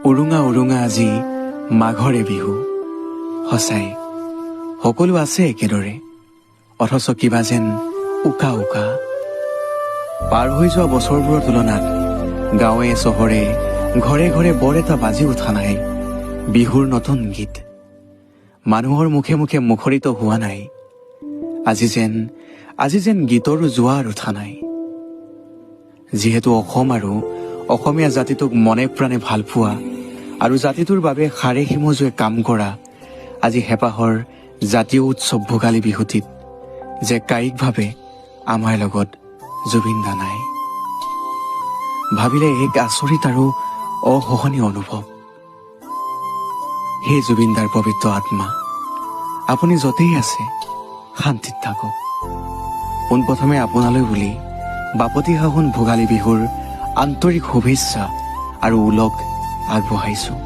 উৰুঙা উৰুঙা আজি মাঘৰে বিহু। সঁচাই সকলো আছে একেদৰে, অথচ কিবা যেন উকা উকা। পাৰ হৈ যোৱা বছৰবোৰৰ তুলনাত গাঁৱে চহৰে ঘৰে ঘৰে বৰ এটা বাজি উঠা নাই বিহুৰ নতুন গীত। মানুহৰ মুখে মুখে মুখৰিত হোৱা নাই। আজি যেন গীতৰো জোৱাৰ উঠা নাই। যিহেতু অসম আৰু অসমীয়া জাতিটোক মনে প্ৰাণে ভাল পোৱা আৰু জাতিটোৰ বাবে সাৰে সিমজুৱে কাম কৰা আজি হেঁপাহৰ জাতীয় উৎসৱ ভোগালী বিহুটিত যে কায়িকভাৱে আমাৰ লগত জুবিন দা নাই, ভাবিলে এক আচৰিত আৰু অসহনীয় অনুভৱ। হে জুবিন দাৰ পবিত্ৰ আত্মা, আপুনি য'তেই আছে শান্তিত থাকক। পোনপ্ৰথমে আপোনালৈ বুলি বাপতি সাহোন ভোগালী বিহুৰ আন্তৰিক শুভেচ্ছা আৰু ওলগ আগবঢ়াইছোঁ।